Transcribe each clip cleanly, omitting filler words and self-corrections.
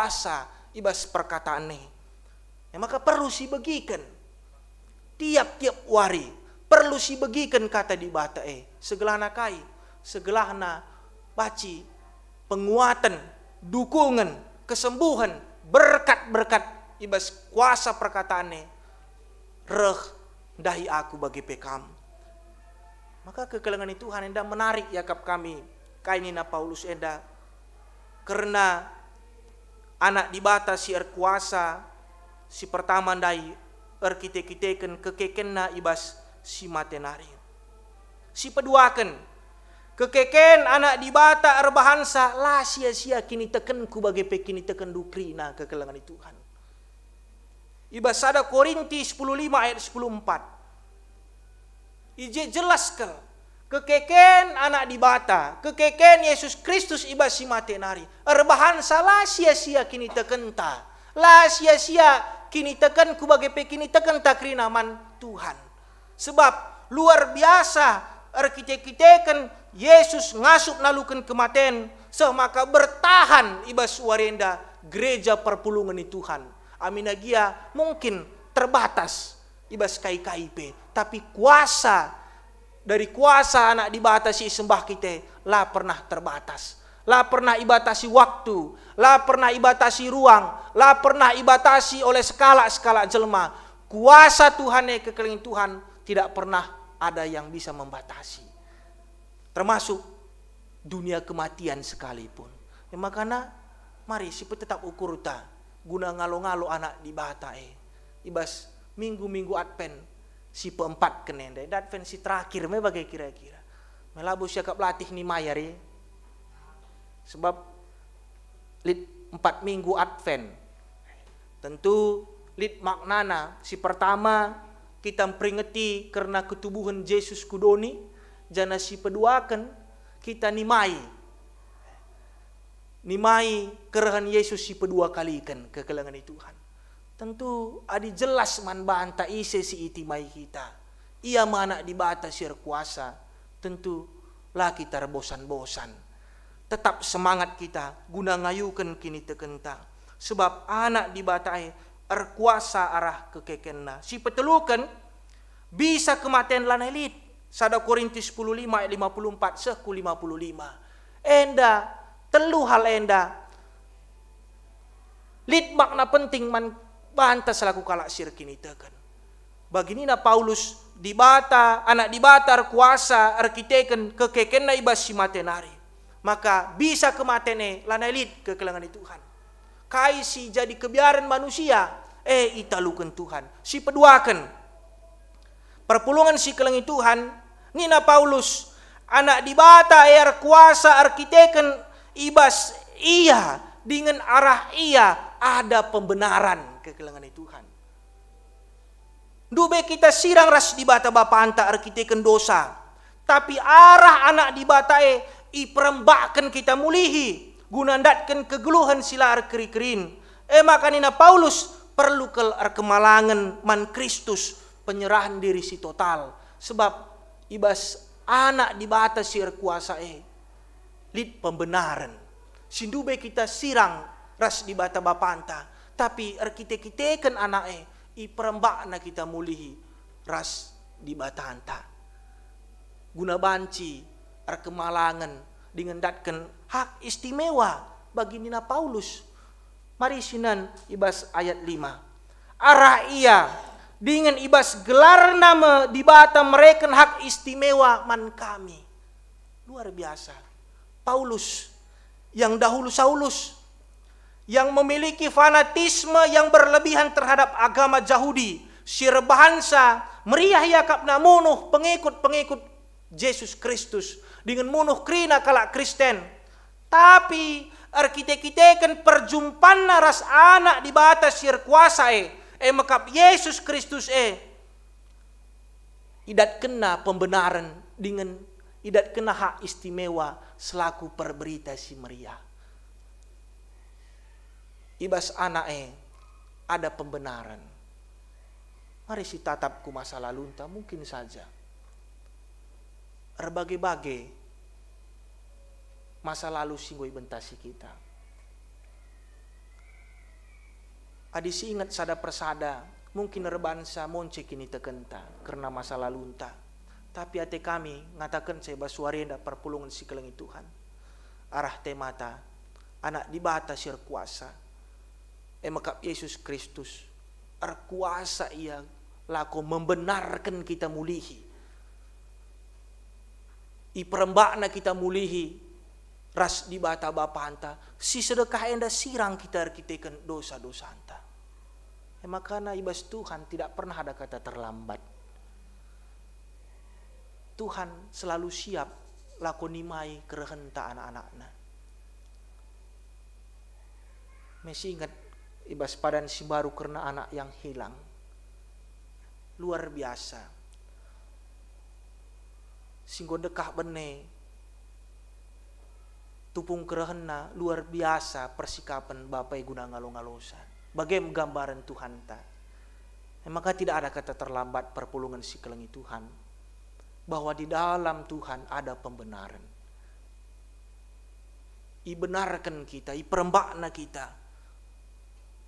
kuasa ibas perkataan ini. Ya, maka perlu si bagikan tiap-tiap wari, perlu si bagikan kata di bata segelana kai, segelana baci, penguatan, dukungan, kesembuhan, berkat-berkat ibas kuasa perkataan ini reh dahi aku bagi pekam. Maka kekelengan Tuhan enda menarik yakap kami kainina Paulus enda karena anak dibata si kuasa si pertama dai kita-kitakan kekekenna ibas si matenari. Si peduakan kekeken anak dibata erbahansa lah sia-sia kini teken ku bagi pekini teken dukrina kekelengan Tuhan. Ibas ada Korinti 10:5 ayat 10:4. Ije jelaskan kekeken anak dibata, kekeken Yesus Kristus ibas si matenari. Erbahan salah sia-sia kini tekenta. Lah sia-sia kini teken ku bagi pekini teken takri naman Tuhan. Sebab luar biasa kita-kitakan Yesus ngasup nalukan kematen semaka bertahan ibas warenda gereja perpulungan di Tuhan. Aminagia mungkin terbatas ibas KIP, tapi kuasa dari kuasa anak dibatasi sembah kita lah pernah terbatas, lah pernah ibatasi waktu, lah pernah ibatasi ruang, lah pernah ibatasi oleh skala-skala jelma. Kuasa Tuhan kekelingin Tuhan tidak pernah ada yang bisa membatasi, termasuk dunia kematian sekalipun. Ya, makanya mari si tetap ukur ta guna ngalo-ngalo anak dibata ibas minggu-minggu Advent si keempat kenenda Advent si terakhir me bagai kira-kira melabu siakap latih ni mayari sebab lit 4 minggu Advent tentu lit maknana si pertama kita memperingati karena ketubuhan Yesus kudoni jana si peduakan kita nimai kerahan Yesus si kedua kali kan kekelangan Tuhan. Tentu adi jelas man banta ise si itimai kita. Ia mana dibata sir kuasa. Tentu lah kita bosan-bosan. Tetap semangat kita guna ngayukan kini tekenta. Sebab anak dibatai erkuasa arah kekekenna. Si petelukan bisa kematian lanelit. Sada Korintus 10:5 ayat 54 seku 55. Enda telu hal enda lit makna penting man banta selaku kalak sir kini tekan. Baginina Paulus dibata anak dibata kuasa arkiteken kekekenna ibas si matenari. Maka bisa kematene lana lit kekelangan Tuhan. Kai si jadi kebiaran manusia italukan Tuhan. Si peduakan perpulungan si kelangi Tuhan nina Paulus anak dibata kuasa arkiteken ibas iya dengan arah iya ada pembenaran kekelangan Tuhan. Dube kita sirang ras dibata bapa anta arkiteken dosa. Tapi arah anak dibata iperembakan kita mulihi. Gunandatkan kegeluhan sila arkeri-kerin. Makanina Paulus perlu ke kemalangan man Kristus penyerahan diri si total. Sebab ibas anak dibata sir kuasa lid pembenaran. Sindube kita sirang ras di bata bapanta. Tapi kita-kitakan anak iperembakna kita mulihi ras di bata anta. Guna banci kemalangan dengan datkan hak istimewa bagi nina Paulus. Mari sinan ibas ayat 5. Arah ia dengan ibas gelar nama di bata mereka hak istimewa man kami. Luar biasa. Paulus yang dahulu Saulus yang memiliki fanatisme yang berlebihan terhadap agama Yahudi, sirbahansa meriah yakap namunuh pengikut-pengikut Yesus Kristus dengan munuh krina kalak Kristen. Tapi arkite-kitekan perjumpaan ras anak di batas sir kuasa makap Yesus Kristus idat kena pembenaran dengan idat kena hak istimewa selaku perberita si meriah. Ibas anak ada pembenaran. Mari si tatapku masa lalu entah mungkin saja. Berbagai-bagai masa lalu singgoi bentasi kita. Adisi ingat sada persada, mungkin rebansa monce kini tekenta karena masa lalu entah. Tapi ate kami ngatakan saya basuarienda perpulungan si kelengi Tuhan. Arah temata anak di bata sir kuasa. Emakap Yesus Kristus kuasa ia laku membenarkan kita mulihi. Iperembakna kita mulihi ras di bata bapa anta. Si sedekah enda sirang kita arkiteken dosa-dosa anta. Makanya ibas Tuhan tidak pernah ada kata terlambat. Tuhan selalu siap laku nimai kerehenta anak-anaknya. Masih ingat ibas padan si baru karena anak yang hilang. Luar biasa. Singgo dekah bene. Tupung kerehena luar biasa persikapan Bapak guna ngalo-ngalosa. Bagaimana gambaran Tuhan ta. Maka tidak ada kata terlambat perpulungan si kelengi Tuhan. Bahwa di dalam Tuhan ada pembenaran. Ibenarkan kita, iperembakna kita.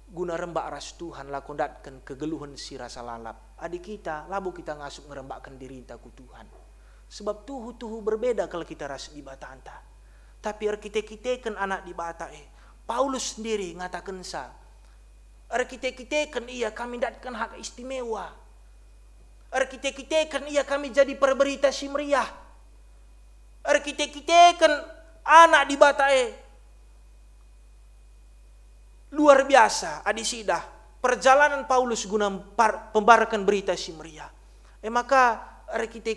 Guna rembak ras Tuhan lakondatkan kegeluhan si rasa lalap. Adik kita, labu kita ngasuk ngerembakkan diri ku Tuhan. Sebab tuhu berbeda kalau kita ras di bata anta. Tapi kita anak di bata Paulus sendiri ngatakan sa. Kita iya kami datkan hak istimewa. Kita iya kami jadi perberita si meriah. Kita anak di bata luar biasa adisidah perjalanan Paulus guna pembarakan berita si meriah. Maka kita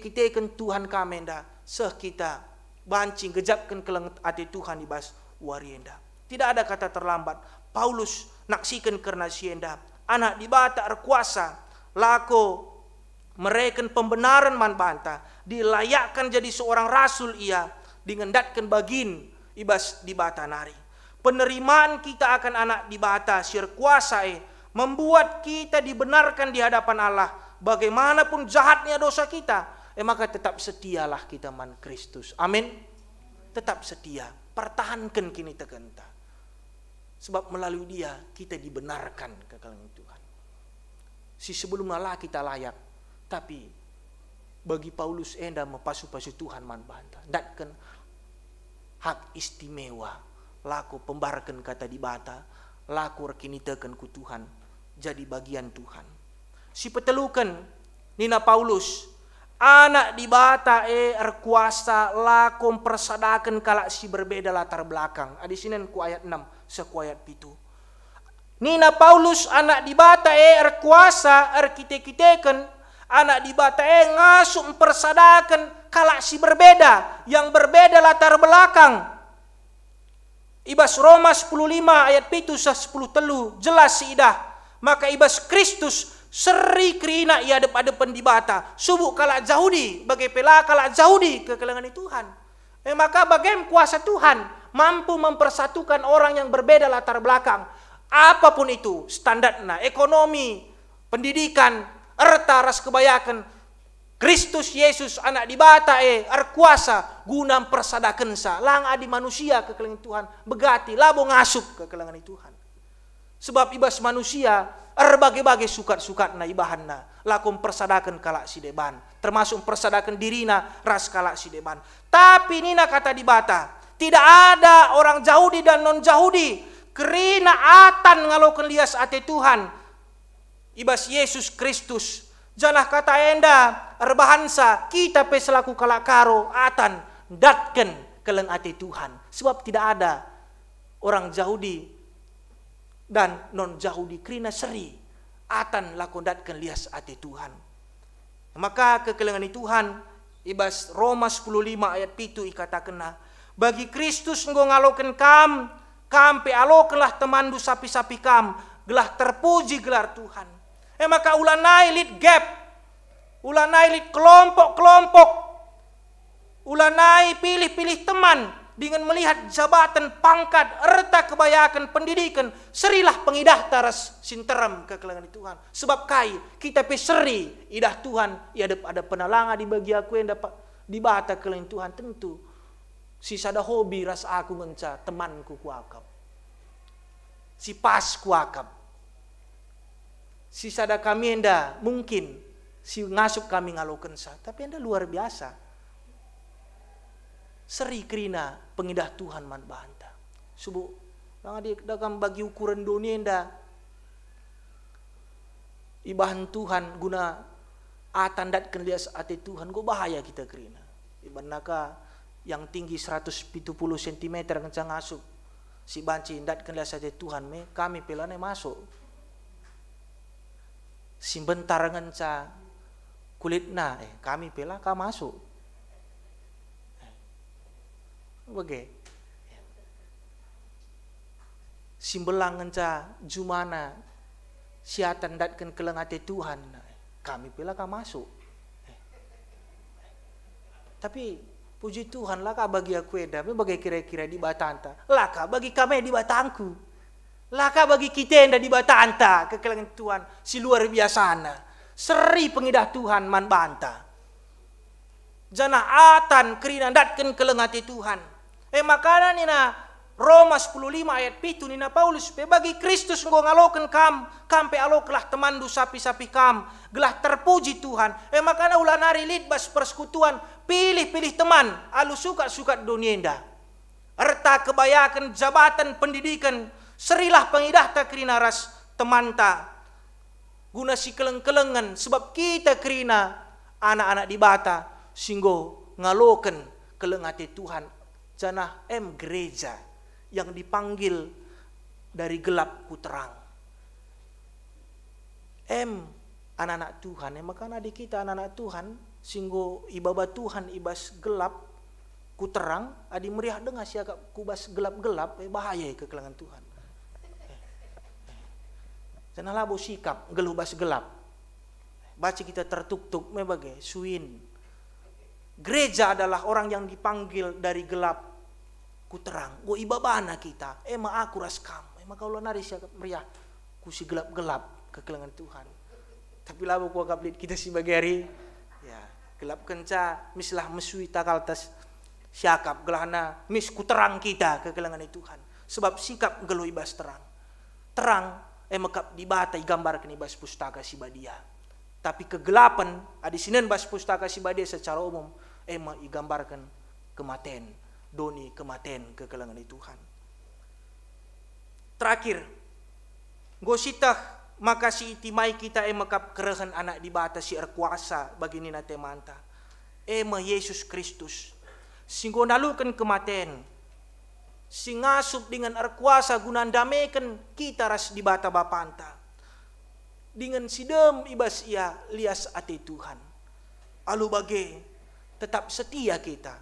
Tuhan kamenda seh kita bancing gejapkan kelenget ati Tuhan ibas warienda. Tidak ada kata terlambat. Paulus naksikan karena sienda anak di bata kuasa lako mereken pembenaran manbanta dilayakkan jadi seorang rasul ia dingendatkan bagin ibas di bata nari. Penerimaan kita akan anak di bata sir kuasa membuat kita dibenarkan di hadapan Allah. Bagaimanapun jahatnya dosa kita, maka tetap setialah kita man Kristus. Amin. Tetap setia. Pertahankan kini tegenta. Sebab melalui dia kita dibenarkan ke kalangan Tuhan. Si sebelum Allah kita layak, tapi bagi Paulus enda mepasu-pasu Tuhan man banta. Datkan hak istimewa. Laku pembarakan kata di bata, laku rekini teken ku Tuhan, jadi bagian Tuhan. Si petelukan Nina Paulus, anak di bata kuasa laku persadakan kalak si berbeda latar belakang. Adi sinen ku ayat 6, seku ayat 7. Nina Paulus anak di bata kuasa kita-kitakan, anak di bata ngasuk persadakan kalak si berbeda, yang berbeda latar belakang. Ibas Roma 10:5 ayat 7 10 telu jelas siidah. Maka ibas Kristus seri krina ia adep-adepan di bata. Subuk kalak Yahudi bagai pela kalak Yahudi ke kalangan Tuhan. Maka bagaimana kuasa Tuhan mampu mempersatukan orang yang berbeda latar belakang. Apapun itu standarnya, ekonomi, pendidikan, erta ras kebayakan. Kristus Yesus anak di bata kuasa guna persadakan sa lang adi manusia ke kalangan Tuhan begati labo ngasup ke kalangan Tuhan. Sebab ibas manusia berbagai-bagai sukat-sukat na ibahanna lakum persadakan kalak si deban termasuk persadakan dirina ras kalak si deban. Tapi nina kata di bata tidak ada orang Yahudi dan non Yahudi kerina atan ngalokan lias ate Tuhan ibas Yesus Kristus. Janah kata enda erbahansa kita peselaku kalak karo atan datken keleng ate Tuhan. Sebab tidak ada orang Yahudi dan non Yahudi kerina seri atan lakon datken lias ate Tuhan. Maka kekelengan Tuhan ibas Roma 10:5 ayat 7 ikatakenna bagi Kristus nggo ngaloken kam pe alokenlah temandu sapi-sapi kam gelah terpuji gelar Tuhan. Maka ulanai lit gap, ulanai lit kelompok-kelompok, ulanai pilih-pilih teman dengan melihat jabatan, pangkat, erta kebayakan, pendidikan, serilah pengidah taras sinteram ke kalangan Tuhan. Sebab kai kita peseri idah Tuhan, ia ada penalangan di bagi aku yang dapat dibata kalangan Tuhan tentu. Si sada hobi ras aku ngenca temanku kuakap, si pas kuakap. Si sada kami enda mungkin si ngasup kami ngaloken sa, tapi enda luar biasa. Seri kerina pengidah Tuhan man banta. Subuh lang di dalam bagi ukuran dunia enda ibahan Tuhan guna atandat kenlias ate Tuhan go bahaya kita kerina. Iban naka yang tinggi 170 cm kencang ngasup si banci ndat kenlias ate Tuhan me kami pelane masuk. Simbentar ngenca kulitna kami pela ka masuk. Bage. Simbelang ngenca jumana siatan datken kelengate Tuhan kami pela ka masuk. Tapi puji Tuhan lah ka bagi aku eda me bagai kira-kira di batanta. Lah ka bagi kami di batangku. Laka bagi kita yang di batanta kekelangan Tuhan si luar biasa seri pengidah Tuhan man banta jana atan kerina datken kelengati Tuhan makana nina Roma 10:5 ayat 7 nina Paulus bagi Kristus nggo ngaloken kam pe aloklah temandu sapi-sapi kam gelah terpuji Tuhan makana ulanari litbas persekutuan pilih-pilih teman alu suka dunia indah erta kebayakan jabatan pendidikan serilah pengidah ta kerina ras temanta guna si keleng-kelengan sebab kita kerina anak-anak di bata singgo ngaloken kelengate Tuhan janah gereja yang dipanggil dari gelap ku terang anak-anak Tuhan makanya di kita anak-anak Tuhan singgo ibaba Tuhan ibas gelap ku terang adi meriah dengar siakap kubas gelap-gelap bahaya kekelangan Tuhan. Jangan labo sikap geluh bas gelap. Baca kita tertuk-tuk mebagai suin. Gereja adalah orang yang dipanggil dari gelap ku terang. Go ibabana kita. Ma aku ras kam. Kalau nari siapa meriah ku si gelap-gelap kekelangan Tuhan. Tapi labo ku agak kita si bagari ya gelap kenca mislah mesui takal tas siakap gelahna mis ku terang kita kekelangan Tuhan. Sebab sikap geluh ibas terang. Terang mekap di bata gambar kini bas pustaka si badia. Tapi kegelapan adi sinen bas pustaka si badia secara umum igambarkan kematian, doni kematian kekelangan Tuhan. Terakhir, gositah makasih itimai kita mekap kerehan anak di bata si erkuasa bagi nina temanta. Yesus Kristus singgo nalukan kematian singasup dengan erkuasa guna damekan kita ras di bata bapanta dengan sidem ibas ia lias ate Tuhan alu bage tetap setia kita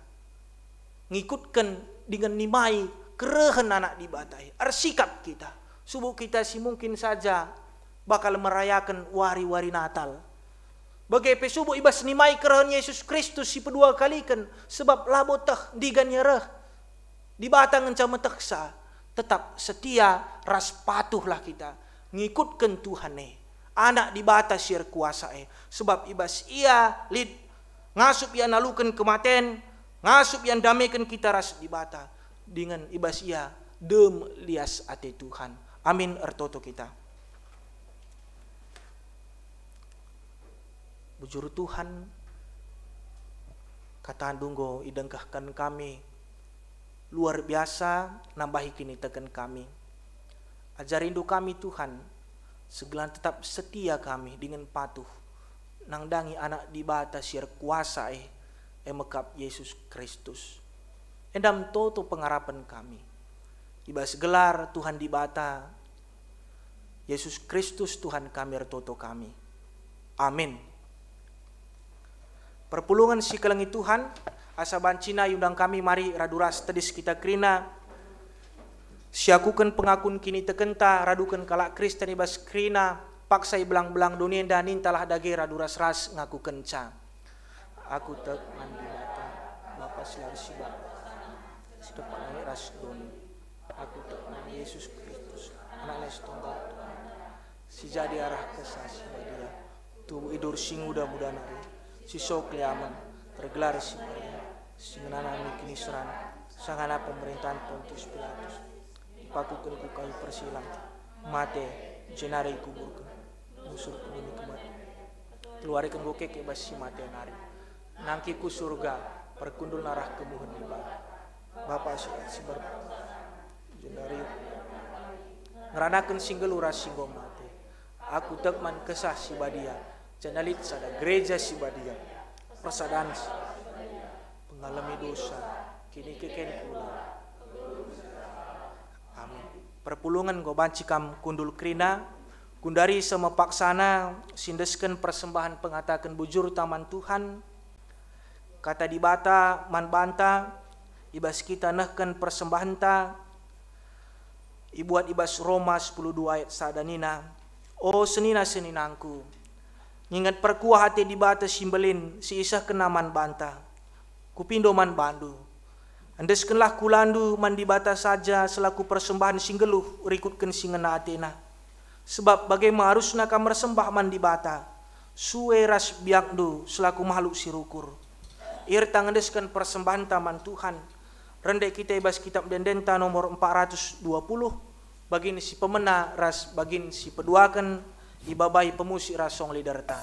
ngikutkan dengan nimai kerehan anak di batai arsikap kita subuh kita si mungkin saja bakal merayakan wari-wari Natal bagai pesubuh ibas nimai kerehan Yesus Kristus si kedua kalikan sebab labotah diganyereh di batang encam teksa tetap setia ras patuhlah kita ngikutkan Tuhan anak di bata sir kuasa sebab ibas ia lid ngasup ia nalukan kematian ngasup yang damaikan kita ras di bata dengan ibas ia dem lias ate Tuhan amin ertoto kita bujur Tuhan kata dunggo idengkahkan kami luar biasa nambahi kini tekan kami. Ajarindu kami Tuhan, segala tetap setia kami dengan patuh. Nangdangi anak di bata siar kuasa mekap Yesus Kristus. Endam toto pengharapan kami. Ibas gelar Tuhan di bata Yesus Kristus Tuhan kami ertoto kami. Amin. Perpulungan si kelengi Tuhan asa bancina yundang kami mari raduras tedis kita krina siakukan pengakun kini tekenta radukan kalak Kristen ibas krina paksai belang-belang dunia danin talah dage raduras ras ngaku kenca aku tek mandi bata Bapa silar siba sedepan ras doni aku tek mandi Yesus Kristus anak les tunggal si jadi arah kesasi dia tubuh idur singuda muda nari si sok liaman tergelar si singenana mikini seran sangana pemerintahan Pontius Pilatus pakukan ku kayu persilang mate jenare kuburkan kusur kembali kemat. Keluarikan gue keke basi mati nari. Nangki ku surga perkundul narah kemuhun di Bapak si ber jendari ngeranakan singgel uras singgom mati. Aku tekman kesah si badia. Janalit sada gereja si badia. Persadaan pengalami dosa. Kini keken kula. Amin. Perpulungan go banci kam kundul krina. Kundari semepaksana sindesken persembahan pengatakan bujur taman Tuhan. Kata dibata man banta. Ibas kita nehken persembahan ta. Ibuat ibas Roma 10:2 ayat sadanina. Oh senina-seninangku. Ngingat perkuah hati dibata simbelin si isah kenaman banta. Kupindo man bandu. Andeskenlah kulandu man dibata saja selaku persembahan singgeluh rikutken singena atena. Sebab bagaimana harusna kamar sembah man dibata. Suwe ras biakdu selaku makhluk sirukur. Irtang andesken persembahan taman Tuhan. Rendek kita ibas kitab Dendenta nomor 420 bagin si pemena ras bagin si peduakan ibabai pemusik rasong lidarta.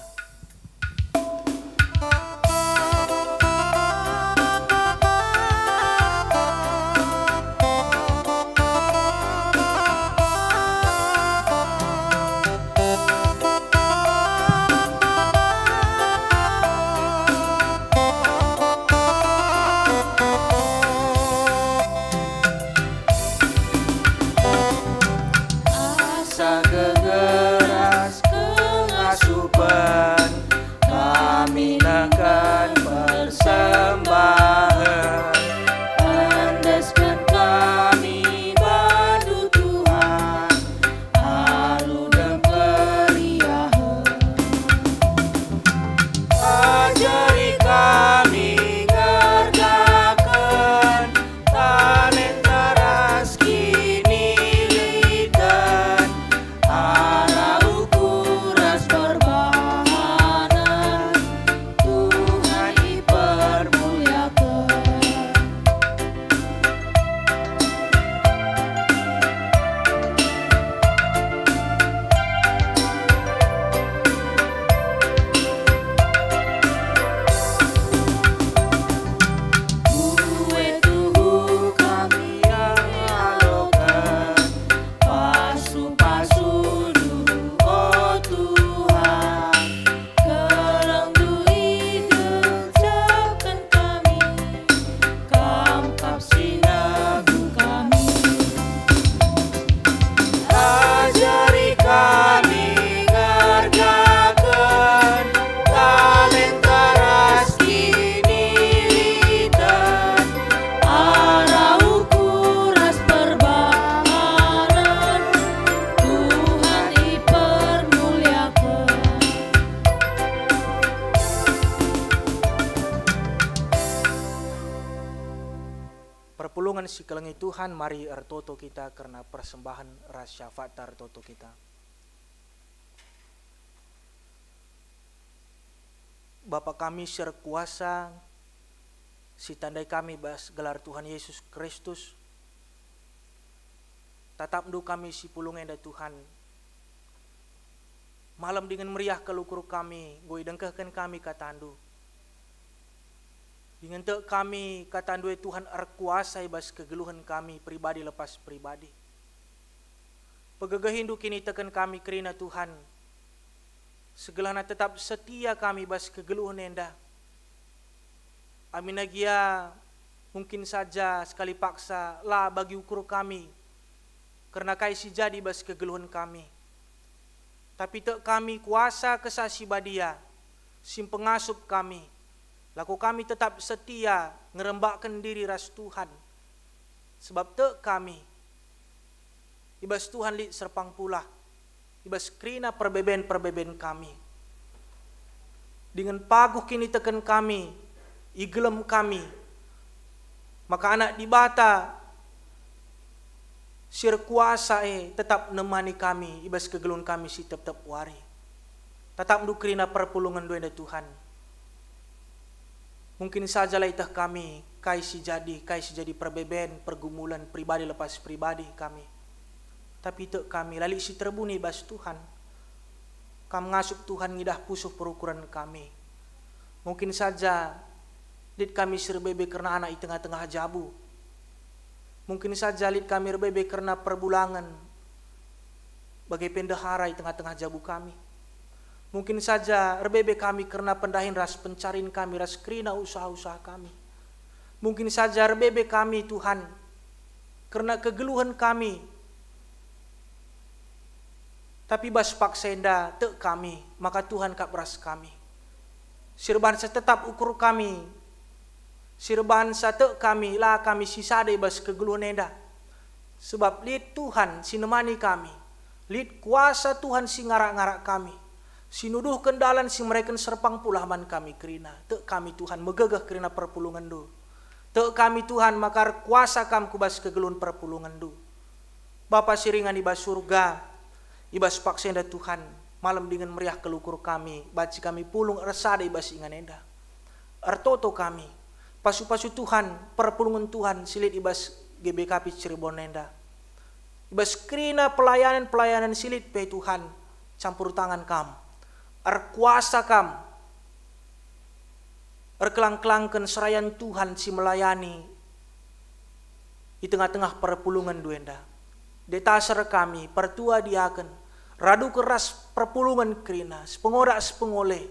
Kami akan persembahan, andeskan kami bantu Tuhan, halu dan keriahan. Ajari kami ngerjakan talenta ras kini litan, arah ukuras perbahanan, Tuhan dipermuliakan. Kue tuhu kami yang alokan, pasu-pasu dulu oh Tuhan, kelengdu idul capkan kami, kamkap sinagu kami. Ajari kami ngerjakan talenta ras kini litan, arah ukuras perbahanan, Tuhan dipermuliakan. Perpulungan si kelengi Tuhan, mari ertoto kita karena persembahan ras syafaat ertoto kita. Bapa kami ser kuasa, si tandai kami bas gelar Tuhan Yesus Kristus. Tatap du kami si pulungan da Tuhan. Malam dengan meriah kelukur kami, goi dengkehkan kami katandu. Dengan te kami katandu Tuhan erkuasa bas kegeluhan kami pribadi lepas pribadi. Pegegahindu kini tekan kami kerina Tuhan. Segelana tetap setia kami bas kegeluhan enda. Aminagia mungkin saja sekali paksa lah bagi ukur kami. Karena kaisi jadi bas kegeluhan kami. Tapi te kami kuasa kesasi badia. Sim pengasup kami. Laku kami tetap setia ngerembakkan diri ras Tuhan. Sebab te kami ibas Tuhan li serpang pula. Ibas krina perbeben kami. Dengan paguh kini tekan kami, igelem kami. Maka anak dibata sir kuasa tetap nemani kami, ibas kegelun kami si tetap wari. Tetap dukrina perpulungan doa Tuhan. Mungkin saja lah itah kami kaisi jadi perbeben, pergumulan pribadi lepas pribadi kami. Tapi itu kami lali si terbuni bas Tuhan. Kam ngasup Tuhan ngidah pusuh perukuran kami. Mungkin saja lid kami sirbebe karena anak di tengah-tengah jabu. Mungkin saja lid kami rebebe karena perbulangan bagai pendahara di tengah-tengah jabu kami. Mungkin saja rebebe kami karena pendahin ras pencarin kami, ras kerina usaha-usaha kami. Mungkin saja rebebe kami Tuhan karena kegeluhan kami. Tapi bas paksenda te kami, maka Tuhan kap ras kami. Sirban tetap ukur kami. Sirban te kami lah kami sisade bas kegeluhan enda. Sebab lid Tuhan sinemani kami. Lid kuasa Tuhan si ngarak-ngarak kami. Sinuduh kendalan si mereka serpang pulaman kami kerina. Te kami Tuhan megegah kerina perpulungan do. Te kami Tuhan makar kuasa kam kubas kegeluhan perpulungan do. Bapa siringan ibas surga, ibas paksenda Tuhan, malam dengan meriah kelukur kami, baci kami pulung resada ibas ingan enda. Artoto kami, pasu-pasu Tuhan, perpulungan Tuhan silit ibas GBKP Cirebon enda. Ibas kerina pelayanan silit pe Tuhan, campur tangan kam. Kuasa kam, kelang-kelangkan serayan Tuhan si melayani di tengah-tengah perpulungan duenda. Detasar kami, pertua diaken, radu keras perpulungan kerina, sepengorak sepengoleh,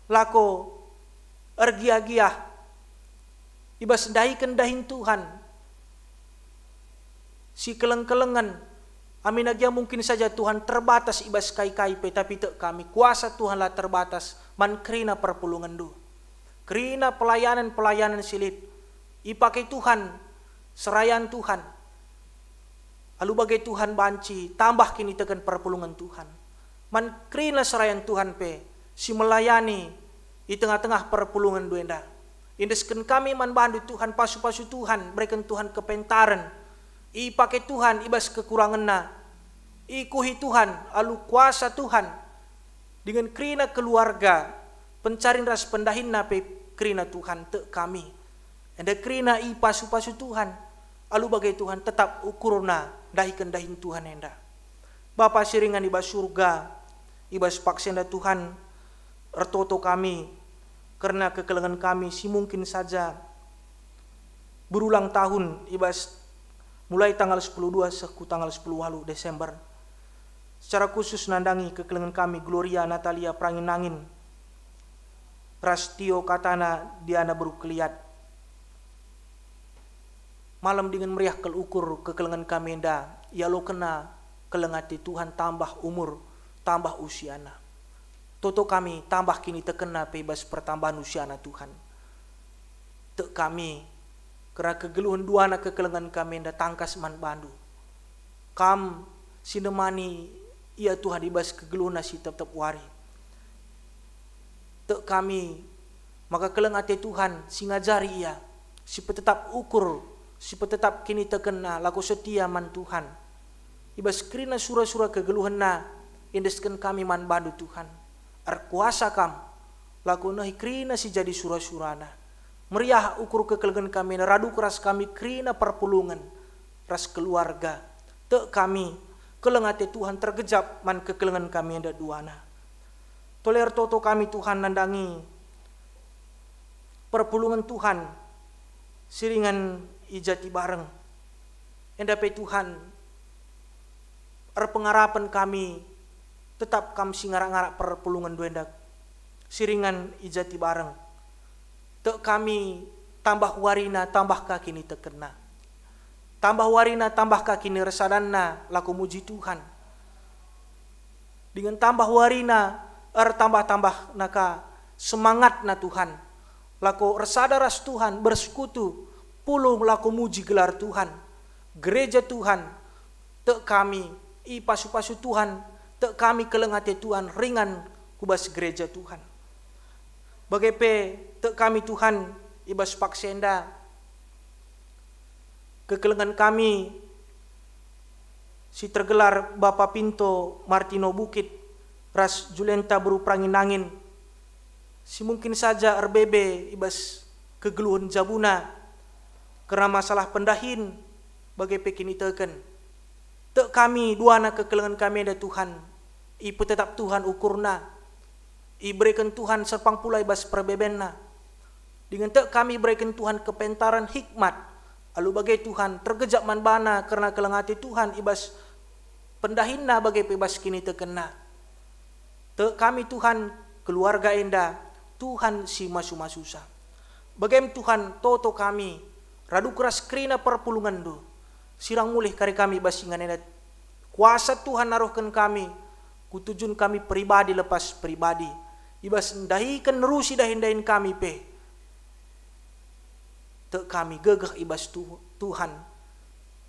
lako ergiah-giah, ibas dahikan dahin Tuhan, si keleng-kelengan. Amin agia mungkin saja Tuhan terbatas ibas kai-kai pe tapi te kami kuasa Tuhan lah terbatas man kerina perpulungan do. Kerina pelayanan silit. Ipakai Tuhan, serayan Tuhan. Lalu bagai Tuhan banci, tambah kini tekan perpulungan Tuhan. Man kerina serayan Tuhan pe si melayani di tengah-tengah perpulungan duenda. Indesken kami man bandu Tuhan pasu-pasu Tuhan, berikan Tuhan kepentaran. Ipakai Tuhan ibas kekurangan na, ikuhi Tuhan, alu kuasa Tuhan dengan kerina keluarga, pencarin ras pendahin na pe kerina Tuhan te kami, enda kerina pasu-pasu Tuhan, alu bagai Tuhan tetap ukurna dahikan dahin Tuhan enda. Bapa siringan ibas surga, ibas paksenda Tuhan, ertoto kami, karena kekelengan kami si mungkin saja berulang tahun ibas mulai tanggal 10/2 seku tanggal 10 Desember. Secara khusus nandangi kekelengan kami Gloria Natalia Pranginangin, Rastio Katana Diana baru keliat. Malam dengan meriah kelukur kekelengan kami enda, ya lo kena kelengati Tuhan tambah umur, tambah usiana. Toto kami tambah kini terkena bebas pertambahan usiana Tuhan. Te kami karena kegeluhan dua anak kekelengan kami enda tangkas man bandu. Kam sinemani ia Tuhan ibas kegeluhan nasi tetap wari. Te kami maka kelengate Tuhan si ngajari ia si tetap ukur si tetap kini terkena laku setia man Tuhan. Ibas kerina surah-surah kegeluhan na indeskan kami man bandu Tuhan. Kuasa kam laku nahi kerina si jadi surah-surana. Meriah ukur kekelengan kami, radu keras kami kerina perpulungan, ras keluarga. Te kami kelengate Tuhan tergejap man kekelengan kami enda duana. Toler toto kami Tuhan nandangi perpulungan Tuhan siringan ijati bareng. Enda pe Tuhan pengarapan kami tetap kami singarak-ngarak perpulungan duenda siringan ijati bareng. Te kami tambah warina tambah kaki ni terkena. Tambah warina tambah kaki ni resadanna laku muji Tuhan. Dengan tambah warina tambah-tambah naka semangat na Tuhan. Laku resada ras Tuhan bersekutu puluh laku muji gelar Tuhan. Gereja Tuhan te kami pasu-pasu Tuhan te kami kelengate Tuhan ringan kubas gereja Tuhan. Bagai pe te kami Tuhan ibas paksenda kekelengan kami si tergelar Bapak Pinto Martino Bukit ras Julenta Baru Pranginangin si mungkin saja RBB ibas kegeluhan jabuna karena masalah pendahin bagai pe kini teken te kami dua anak kekelengan kami ada Tuhan Ipu tetap Tuhan ukurna. Iberikan Tuhan serpang pulai bas perbebenna. Dengan tak kami berikan Tuhan kepentaran hikmat. Alu bagai Tuhan tergejak manbana karena kelengati Tuhan ibas pendahinna bagai bebas kini terkena. Tak kami Tuhan keluarga enda Tuhan si masu-masusa. Bagaim Tuhan toto kami radu keras krina perpulungan do. Sirang mulih kari kami basingan enda. Kuasa Tuhan naruhkan kami. Kutujun kami pribadi lepas pribadi. Ibas ndahikan nerusi dahin-dahin kami pe. Tak kami gegah ibas Tuhan.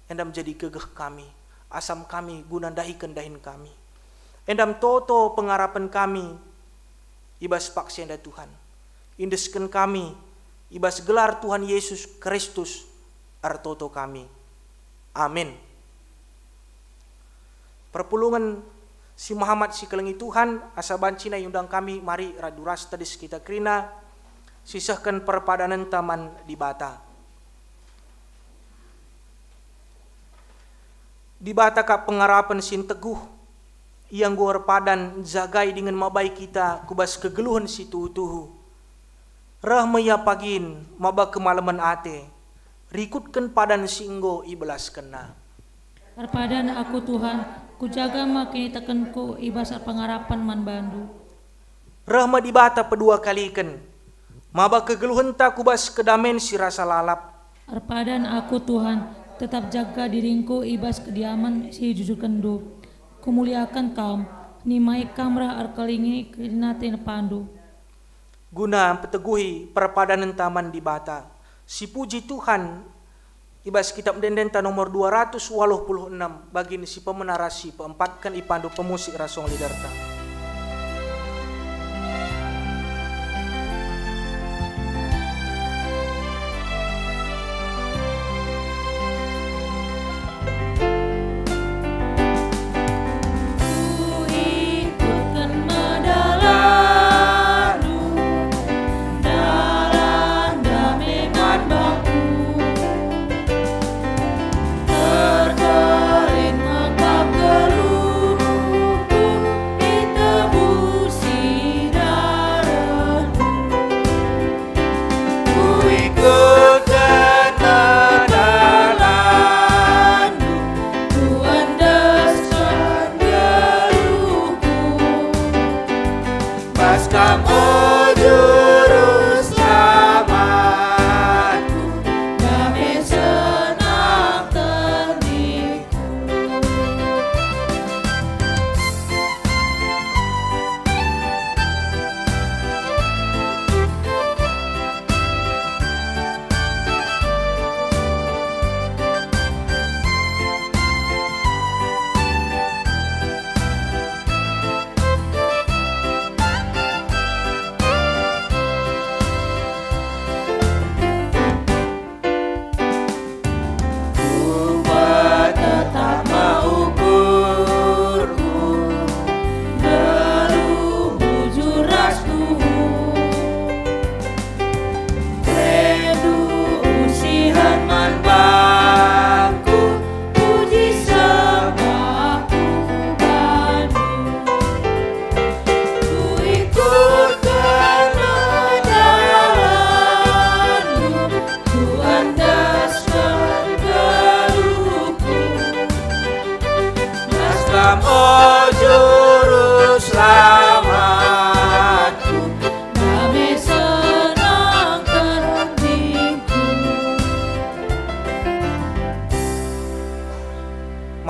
Endam jadi gegah kami. Asam kami guna dahikan dahin kami. Endam toto pengarapan kami. Ibas paksi enda Tuhan. Indeskan kami. Ibas gelar Tuhan Yesus Kristus. Artoto kami. Amin. Perpulungan si Muhammad si kelengi Tuhan. Asa bancina undang kami. Mari raduras tadi kita krina. Sisahkan perpadanan taman di bata. Di bata kak pengarapan sin teguh. Yang gua padan jagai dengan mabai kita. Kubas kegeluhan si tuhu-tuhu. Rahmaya pagin maba kemalaman ate. Rikutkan padan singgo ibelas kena. Perpadan aku Tuhan. Kujaga makin tekenku ibasar pengarapan man bandu. Rahma di bata pedua kalikan. Maba kegeluhan tak kubas kedamen si rasa lalap. Arpadan aku Tuhan, tetap jaga diringku ibas kediaman si jujur kendo. Kumuliakan kaum, nimai kamrah arkelingi kinatin pandu. Guna peteguhi perpadanan taman di bata. Si puji Tuhan, ibas kitab dendenta nomor 286 bagi si pemenarasi peempatkan ipandu pemusik rasong lidarta.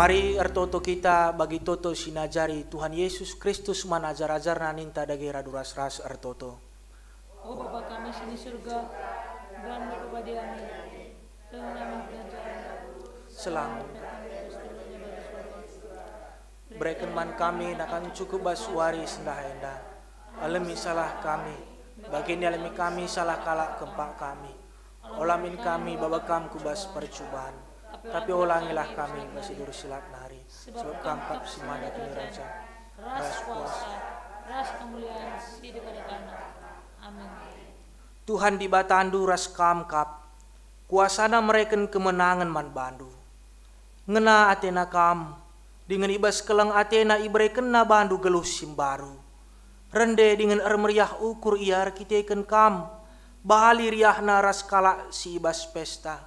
Mari ertoto kita bagi toto sinajari Tuhan Yesus Kristus manajar-ajar naninta dagi raduras ras ertoto. Oh Bapa kami sini surga, dan kepada kami, dengan selang. Berikan man kami nakan cukup baswari sendah endah. Alami salah kami, bagi alami kami salah kalak kempak kami. Olamin kami babakam kubas percobaan. Tapi ulangilah kami masih silat nari. Sebab kamkap simana kini raja. Ras kuasa, ras kemuliaan hidup pada kana. Amin. Tuhan di batandu ras kamkap. Kuasana mereken kemenangan man bandu. Ngena atena kam. Dengan ibas kelang atena ibre kena bandu geluh simbaru. Rende dengan meriah ukur iar kiteken kam. Bahali riahna ras kala si ibas pesta.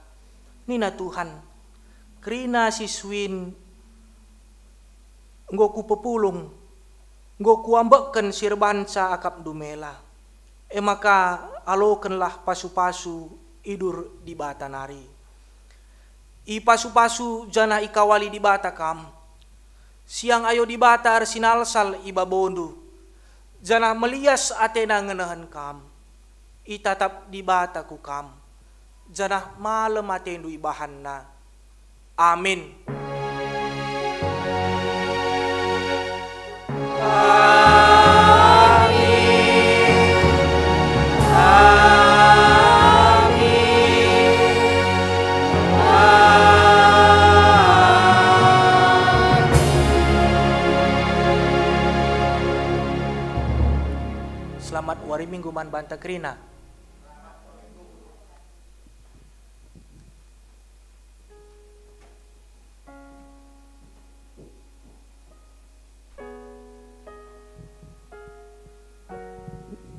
Nina Tuhan, krina siswin nggo ku pepulung, nggo ku ambekken sirbansa akap dumela. Maka alokenlah pasu-pasu idur di bata nari. I pasu-pasu jana ikawali di bata kam. Siang ayo di bata arsinalsal iba bondu. Jana melias atena ngenahan kam. Itatap di bata ku kam. Jana malam atendu ibahanna. Amin. Selamat wari Minggu man banta krina.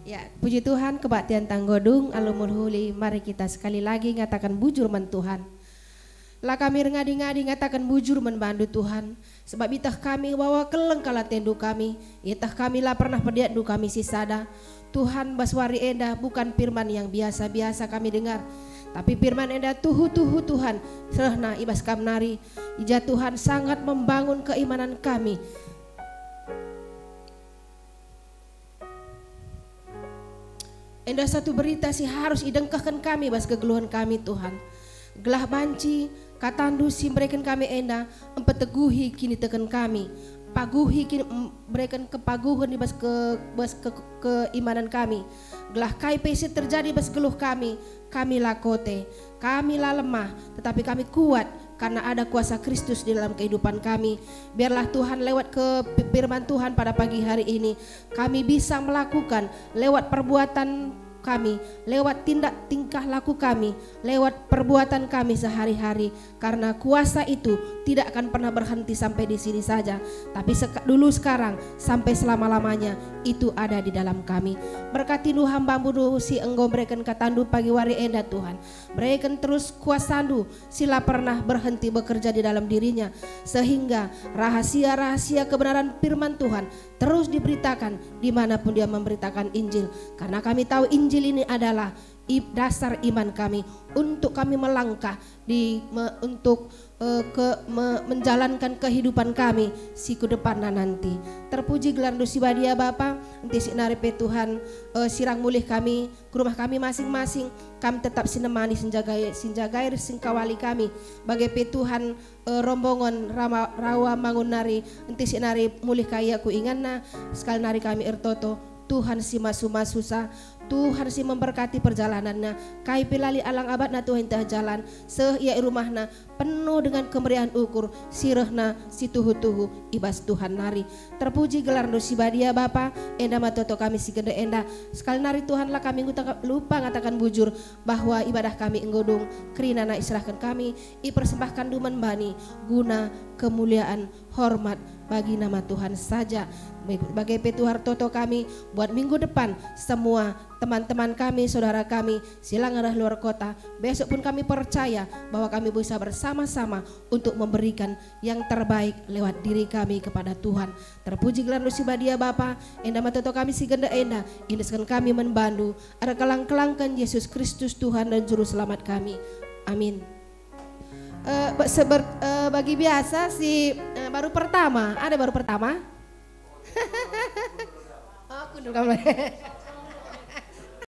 Ya, puji Tuhan, kebaktian tanggodung alumur huli, mari kita sekali lagi ngatakan bujur men Tuhan. Lah kami ngadi-ngadi ngatakan bujur men bandu Tuhan. Sebab itah kami bawa keleng kala tendu kami. Itah kami lah pernah pediat du kami sisada. Tuhan baswari enda bukan firman yang biasa-biasa kami dengar. Tapi firman enda tuhu-tuhu Tuhan. Serahna ibas kamnari. Ija Tuhan sangat membangun keimanan kami. Enda satu berita sih harus idengkahkan kami bas kegeluhan kami Tuhan. Gelah banci katandu simbrekan kami enda empeteguhi kini teken kami. Paguhi kini berikan kepaguhan di bas keimanan kami. Gelah kai pesi terjadi bas geluh kami lakote, kami lah lemah tetapi kami kuat karena ada kuasa Kristus di dalam kehidupan kami. Biarlah Tuhan lewat ke firman Tuhan pada pagi hari ini kami bisa melakukan lewat perbuatan kami, lewat tingkah laku kami, lewat perbuatan kami sehari-hari, karena kuasa itu tidak akan pernah berhenti sampai di sini saja, tapi dulu sekarang sampai selama-lamanya itu ada di dalam kami. Berkati nu hamba-Mu si engkau berikan katandu pagi wari enda Tuhan, berikan terus kuasandu sila pernah berhenti bekerja di dalam dirinya, sehingga rahasia-rahasia kebenaran firman Tuhan terus diberitakan dimanapun dia memberitakan Injil, karena kami tahu Injil ini adalah dasar iman kami untuk kami melangkah untuk menjalankan kehidupan kami si ke depanna nanti. Terpuji gelar dosi badia Bapa, nanti si narepe Tuhan sirang mulih kami ke rumah kami masing-masing, kami tetap sinemani sinjagair singkawali kami bagai pe Tuhan rombongan rawa mangun nari nanti si nari mulih kaya ku inganna sekali nari kami ertoto. Tuhan si masu-masusa, Tuhan si memberkati perjalanannya. Kai pilali alang abadna Tuhan tah jalan seh ia rumahna penuh dengan kemeriahan ukur sirehna si tuhu-tuhu ibas Tuhan nari. Terpuji gelar dosi badia Bapa, enda matoto kami si gede enda. Sekali nari Tuhan lah kami lupa ngatakan bujur bahwa ibadah kami enggodung kerinana israhkan kami i persembahkan duman bani guna kemuliaan hormat bagi nama Tuhan saja. Bagai petuhar toto kami buat minggu depan, semua teman-teman kami, saudara kami silang arah luar kota, besok pun kami percaya bahwa kami bisa bersama-sama untuk memberikan yang terbaik lewat diri kami kepada Tuhan. Terpuji gelar dosi badia Bapa, enda matoto kami si genda enda indeskan kami membantu ada kelang-kelangkan Yesus Kristus Tuhan dan Juru Selamat kami. Amin. Bagi biasa si baru pertama, ada baru pertama. Aku dulu